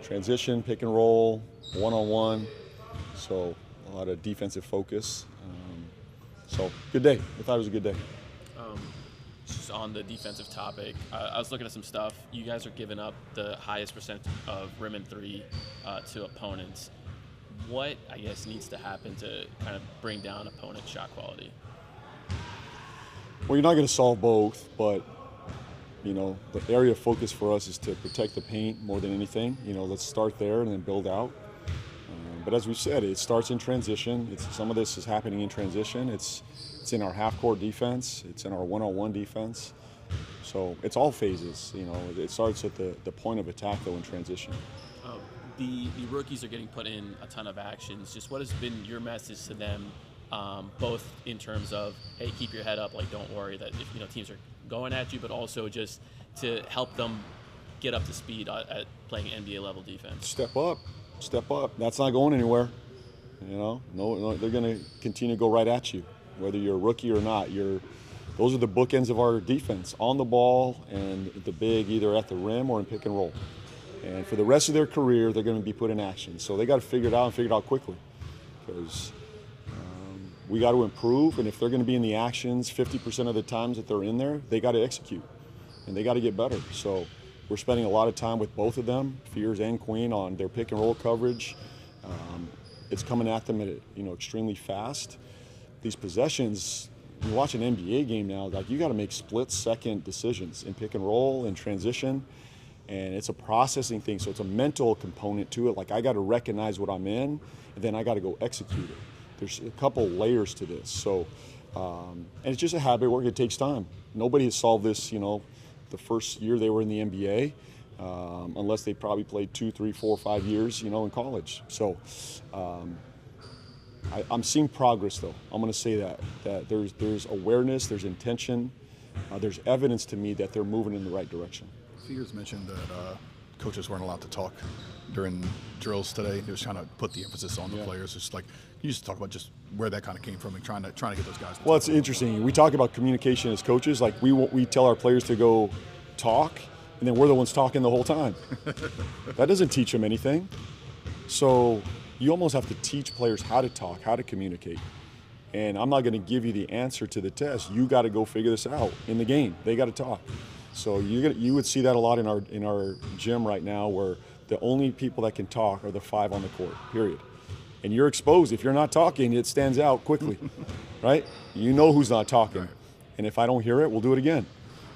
transition, pick and roll, one-on-one. So a lot of defensive focus. So good day. I thought it was a good day. Just on the defensive topic, I was looking at some stuff. You guys are giving up the highest percent of rim and three to opponents. What, I guess, needs to happen to kind of bring down opponent shot quality? Well, you're not going to solve both, but the area of focus for us is to protect the paint more than anything. Let's start there and then build out. But as we said, it starts in transition. Some of this is happening in transition. It's in our half-court defense. It's in our one-on-one defense. So it's all phases. It starts at the point of attack, though, in transition. The rookies are getting put in a ton of actions. Just what has been your message to them, both in terms of, hey, keep your head up, like don't worry that if teams are going at you, but also just to help them get up to speed at playing NBA level defense? Step up. That's not going anywhere. No, they're going to continue to go right at you, whether you're a rookie or not. Those are the bookends of our defense, on the ball and the big, either at the rim or in pick and roll. And for the rest of their career, they're going to be put in action. So they got to figure it out and figure it out quickly, because we got to improve. And if they're going to be in the actions 50% of the times that they're in there, they got to execute and they got to get better. So we're spending a lot of time with both of them, Fears and Queen, on their pick and roll coverage. It's coming at them at extremely fast. These possessions, you watch an NBA game now, like you got to make split-second decisions in pick and roll and transition, and it's a processing thing. So it's a mental component to it. Like I got to recognize what I'm in, and then I got to go execute it. There's a couple layers to this. So, and it's just a habit work. It takes time. Nobody has solved this, the first year they were in the NBA, unless they probably played 2, 3, 4, 5 years, in college. So I'm seeing progress, though. I'm going to say that there's awareness, there's intention, there's evidence to me that they're moving in the right direction. Fears mentioned that coaches weren't allowed to talk during drills today. They was trying to put the emphasis on the players. It's like, you just talk about just where that kind of came from and trying to get those guys to Well, it's interesting. We talk about communication as coaches. Like we tell our players to go talk, and then we're the ones talking the whole time. That doesn't teach them anything. So you almost have to teach players how to talk, how to communicate. And I'm not going to give you the answer to the test. You got to go figure this out in the game. They got to talk. So you would see that a lot in our gym right now, where the only people that can talk are the 5 on the court, period. And you're exposed. If you're not talking, it stands out quickly, right? You know who's not talking. Right. And if I don't hear it, we'll do it again.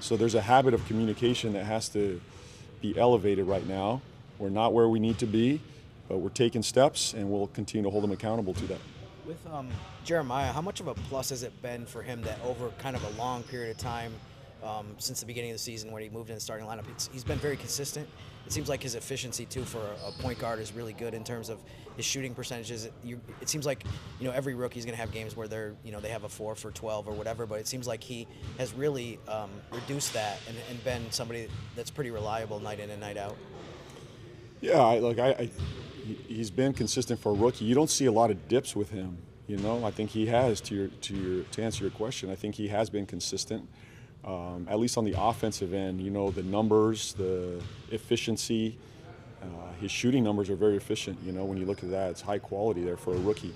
So there's a habit of communication that has to be elevated right now. We're not where we need to be, but we're taking steps, and we'll continue to hold them accountable to that. With Jeremiah, how much of a plus has it been for him that over kind of a long period of time, since the beginning of the season when he moved in the starting lineup, he's been very consistent. It seems like his efficiency, too, for a point guard is really good in terms of his shooting percentages. It seems like, every rookie's going to have games where they have a 4 for 12 or whatever, but it seems like he has really reduced that and been somebody that's pretty reliable night in and night out. Yeah, he's been consistent for a rookie. You don't see a lot of dips with him, I think he has, to answer your question, I think he has been consistent. At least on the offensive end, the numbers, the efficiency, his shooting numbers are very efficient. When you look at that, it's high quality there for a rookie.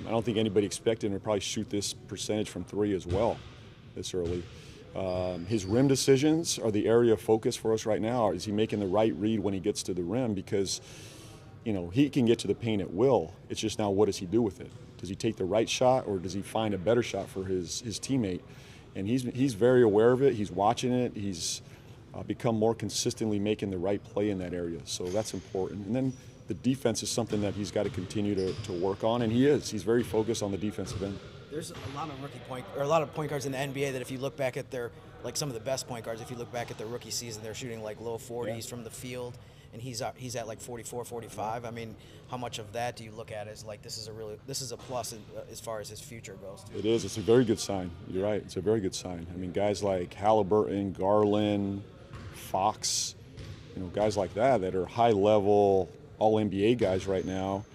I don't think anybody expected him to probably shoot this percentage from 3 as well this early. His rim decisions are the area of focus for us right now. Is he making the right read when he gets to the rim? Because, he can get to the paint at will. It's just now, what does he do with it? Does he take the right shot, or does he find a better shot for his teammate? And he's very aware of it. He's watching it. He's become more consistently making the right play in that area. So that's important. And then the defense is something that he's got to continue to work on, and he is. He's very focused on the defensive end. There's a lot of point guards in the NBA that if you look back at some of the best point guards, if you look back at their rookie season, they're shooting like low 40s from the field, and he's at like 44, 45. I mean, how much of that do you look at as like this is a plus as far as his future goes? It is. It's a very good sign. You're right. It's a very good sign. I mean, guys like Halliburton, Garland, Fox, guys like that are high-level All-NBA guys right now.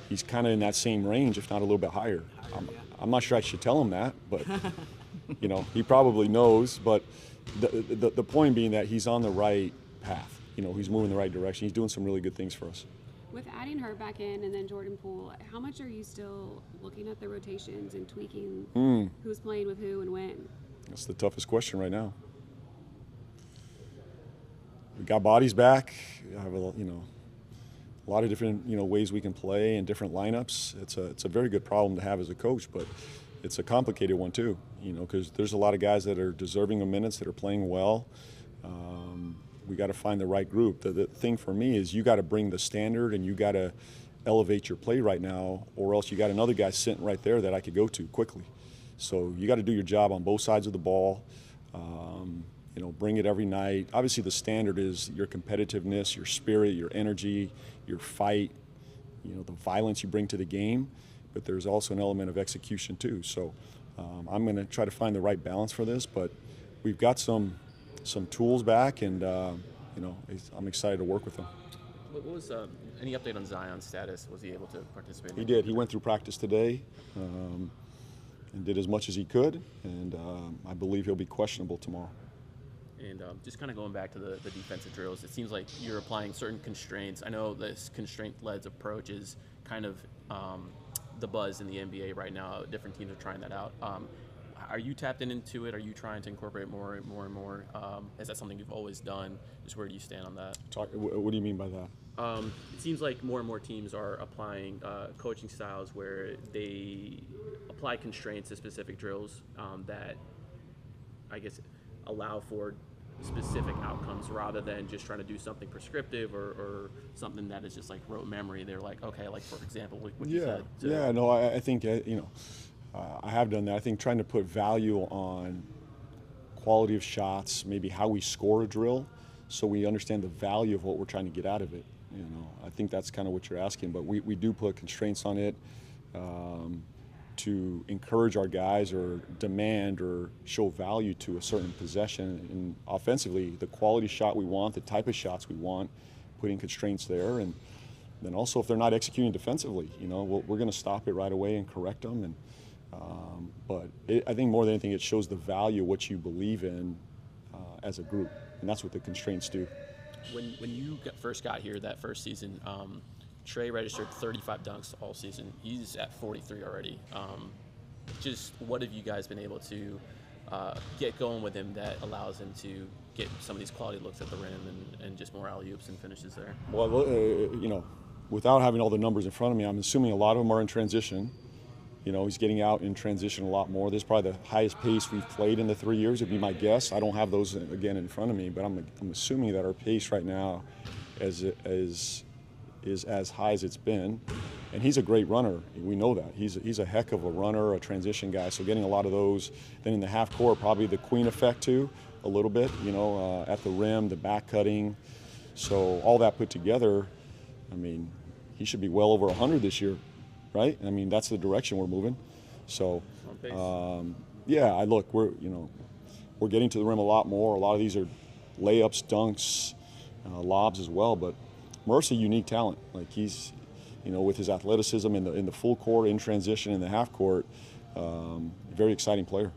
He's kind of in that same range, if not a little bit higher. I'm not sure I should tell him that, but he probably knows. But the point being that he's on the right path. he's moving in the right direction. He's doing some really good things for us. With adding her back in and then Jordan Poole, how much are you still looking at the rotations and tweaking who's playing with who and when? That's the toughest question right now. We got bodies back. I have a lot of different ways we can play and different lineups. It's a very good problem to have as a coach, but it's a complicated one too. Because there's a lot of guys that are deserving of minutes that are playing well. We got to find the right group. The thing for me is you got to bring the standard and you got to elevate your play right now, or else you got another guy sitting right there that I could go to quickly. So you got to do your job on both sides of the ball. Bring it every night. Obviously, the standard is your competitiveness, your spirit, your energy, your fight, the violence you bring to the game. But there's also an element of execution too. So I'm going to try to find the right balance for this. But we've got some tools back, and I'm excited to work with them. What was any update on Zion's status? Was he able to participate? He did. He went through practice today and did as much as he could, and I believe he'll be questionable tomorrow. And just kind of going back to the defensive drills, it seems like you're applying certain constraints. I know this constraint-led approach is kind of the buzz in the NBA right now. Different teams are trying that out. Are you tapped into it? Are you trying to incorporate more and more? Is that something you've always done? Just where do you stand on that? What do you mean by that? It seems like more and more teams are applying coaching styles where they apply constraints to specific drills that, I guess, allow for specific outcomes rather than just trying to do something prescriptive or something that is just like rote memory. They're like, okay, like for example, what you said. Yeah, no, I think, I have done that. I think trying to put value on quality of shots, maybe how we score a drill, so we understand the value of what we're trying to get out of it. I think that's kind of what you're asking, but we do put constraints on it to encourage our guys or demand or show value to a certain possession. And offensively, the quality shot we want, the type of shots we want, putting constraints there. And then also if they're not executing defensively, we're going to stop it right away and correct them. And but I think more than anything, it shows the value of what you believe in as a group, and that's what the constraints do. When you first got here that first season, Trey registered 35 dunks all season. He's at 43 already. Just what have you guys been able to get going with him that allows him to get some of these quality looks at the rim and just more alley-oops and finishes there? Well, without having all the numbers in front of me, I'm assuming a lot of them are in transition. He's getting out in transition a lot more. This is probably the highest pace we've played in the 3 years, would be my guess. I don't have those, again, in front of me, but I'm assuming that our pace right now is as high as it's been. And he's a great runner. We know that. He's a heck of a runner, a transition guy, so getting a lot of those. Then in the half court, probably the queen effect too, a little bit, at the rim, the back cutting. So all that put together, he should be well over 100 this year. Right? That's the direction we're moving. So, look, we're getting to the rim a lot more. A lot of these are layups, dunks, lobs as well. But Murph's a unique talent. Like he's, with his athleticism in the full court, in transition, in the half court, very exciting player.